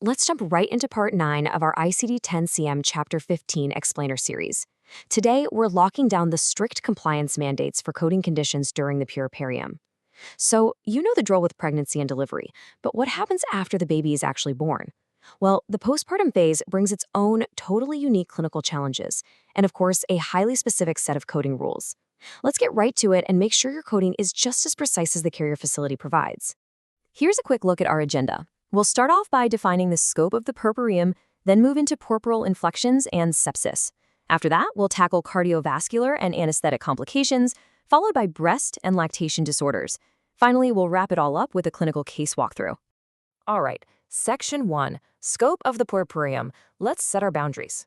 Let's jump right into part 9 of our ICD-10-CM Chapter 15 Explainer series. Today, we're locking down the strict compliance mandates for coding conditions during the puerperium. So, you know the drill with pregnancy and delivery, but what happens after the baby is actually born? Well, the postpartum phase brings its own totally unique clinical challenges, and of course, a highly specific set of coding rules. Let's get right to it and make sure your coding is just as precise as the carrier facility provides. Here's a quick look at our agenda. We'll start off by defining the scope of the puerperium, then move into puerperal inflections and sepsis. After that, we'll tackle cardiovascular and anesthetic complications, followed by breast and lactation disorders. Finally, we'll wrap it all up with a clinical case walkthrough. All right, Section 1, Scope of the Puerperium. Let's set our boundaries.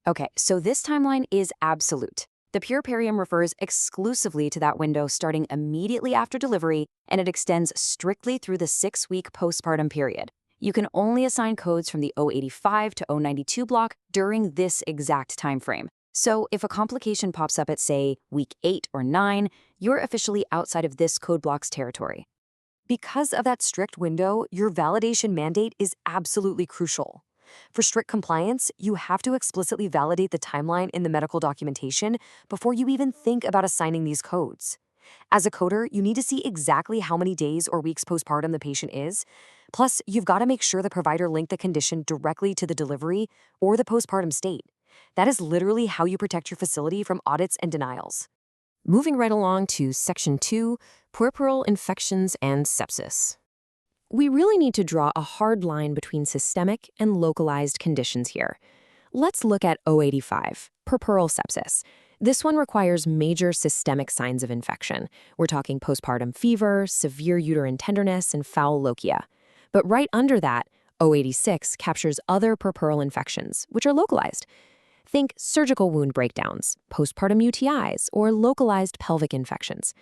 Okay, so this timeline is absolute. The puerperium refers exclusively to that window starting immediately after delivery, and it extends strictly through the 6-week postpartum period. You can only assign codes from the O85 to O92 block during this exact time frame. So if a complication pops up at, say, week 8 or 9, you're officially outside of this code block's territory. Because of that strict window, your validation mandate is absolutely crucial. For strict compliance, you have to explicitly validate the timeline in the medical documentation before you even think about assigning these codes. As a coder, you need to see exactly how many days or weeks postpartum the patient is. Plus, you've got to make sure the provider linked the condition directly to the delivery or the postpartum state. That is literally how you protect your facility from audits and denials. Moving right along to Section 2, Puerperal infections and sepsis. We really need to draw a hard line between systemic and localized conditions here. Let's look at O85, puerperal sepsis. This one requires major systemic signs of infection. We're talking postpartum fever, severe uterine tenderness, and foul lochia. But right under that, O86 captures other puerperal infections, which are localized. Think surgical wound breakdowns, postpartum UTIs, or localized pelvic infections.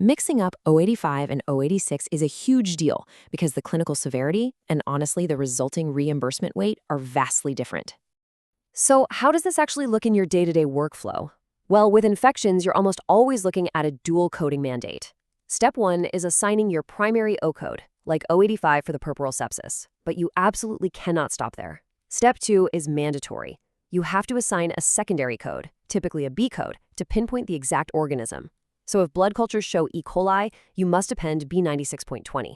Mixing up O85 and O86 is a huge deal because the clinical severity and honestly the resulting reimbursement weight are vastly different. So how does this actually look in your day-to-day workflow? Well, with infections, you're almost always looking at a dual coding mandate. Step 1 is assigning your primary O code, like O85 for the puerperal sepsis, but you absolutely cannot stop there. Step 2 is mandatory. You have to assign a secondary code, typically a B code, to pinpoint the exact organism. So if blood cultures show E. coli, you must append B96.20.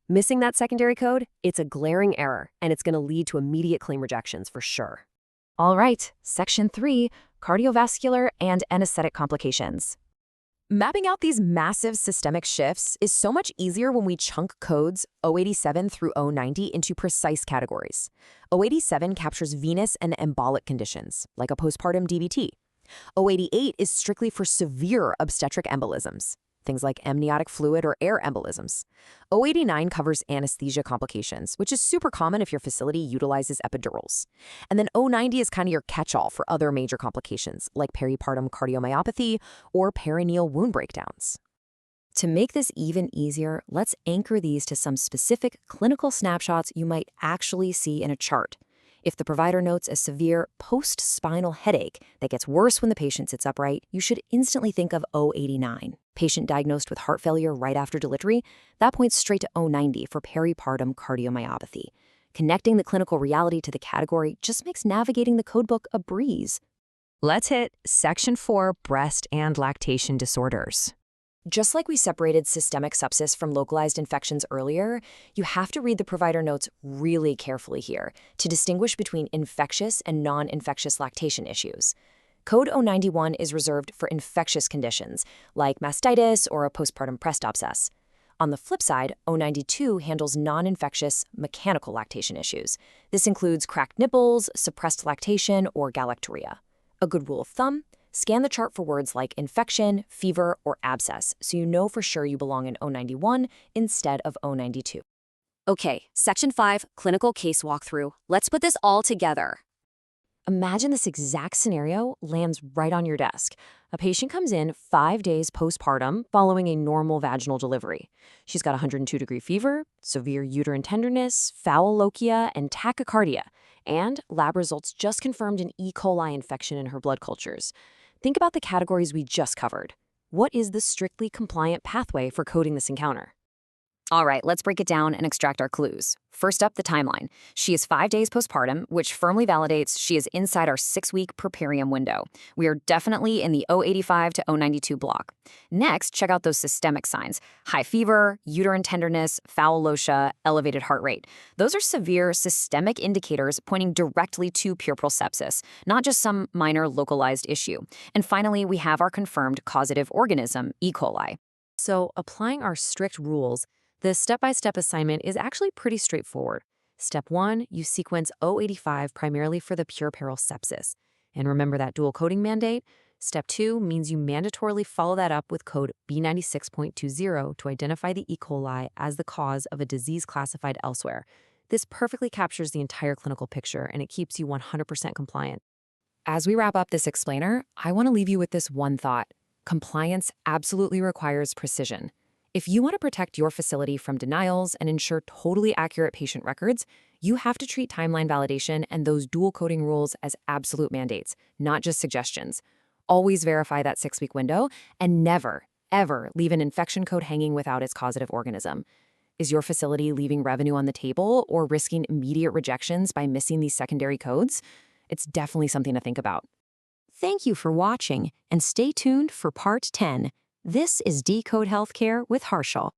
Missing that secondary code, it's a glaring error, and it's going to lead to immediate claim rejections for sure. All right, Section 3, cardiovascular and anesthetic complications. Mapping out these massive systemic shifts is so much easier when we chunk codes O87 through O90 into precise categories. O87 captures venous and embolic conditions, like a postpartum DVT. O88 is strictly for severe obstetric embolisms, things like amniotic fluid or air embolisms. O89 covers anesthesia complications, which is super common if your facility utilizes epidurals. And then O90 is kind of your catch-all for other major complications, like peripartum cardiomyopathy or perineal wound breakdowns. To make this even easier, let's anchor these to some specific clinical snapshots you might actually see in a chart. If the provider notes a severe post-spinal headache that gets worse when the patient sits upright, you should instantly think of O89. Patient diagnosed with heart failure right after delivery, that points straight to O90 for peripartum cardiomyopathy. Connecting the clinical reality to the category just makes navigating the codebook a breeze. Let's hit Section 4, breast and lactation disorders. Just like we separated systemic sepsis from localized infections earlier, you have to read the provider notes really carefully here to distinguish between infectious and non-infectious lactation issues. Code O91 is reserved for infectious conditions, like mastitis or a postpartum breast abscess. On the flip side, O92 handles non-infectious mechanical lactation issues. This includes cracked nipples, suppressed lactation, or galactorrhea. A good rule of thumb: scan the chart for words like infection, fever, or abscess so you know for sure you belong in O91 instead of O92. Okay, Section 5, clinical case walkthrough. Let's put this all together. Imagine this exact scenario lands right on your desk. A patient comes in 5 days postpartum following a normal vaginal delivery. She's got 102-degree fever, severe uterine tenderness, foul lochia, and tachycardia. And lab results just confirmed an E. coli infection in her blood cultures. Think about the categories we just covered. What is the strictly compliant pathway for coding this encounter? All right, let's break it down and extract our clues. First up, the timeline. She is 5 days postpartum, which firmly validates she is inside our 6-week Puerperium window. We are definitely in the O85 to O92 block. Next, check out those systemic signs. High fever, uterine tenderness, foul lotia, elevated heart rate. Those are severe systemic indicators pointing directly to puerperal sepsis, not just some minor localized issue. And finally, we have our confirmed causative organism, E. coli. So, applying our strict rules, the step-by-step assignment is actually pretty straightforward. Step 1, you sequence O85 primarily for the puerperal sepsis. And remember that dual coding mandate? Step 2 means you mandatorily follow that up with code B96.20 to identify the E. coli as the cause of a disease classified elsewhere. This perfectly captures the entire clinical picture, and it keeps you 100% compliant. As we wrap up this explainer, I want to leave you with this one thought. Compliance absolutely requires precision. If you want to protect your facility from denials and ensure totally accurate patient records, you have to treat timeline validation and those dual coding rules as absolute mandates, not just suggestions. Always verify that 6-week window and never, ever leave an infection code hanging without its causative organism. Is your facility leaving revenue on the table or risking immediate rejections by missing these secondary codes? It's definitely something to think about. Thank you for watching, and stay tuned for Part 10. This is Decode Healthcare with Harshal.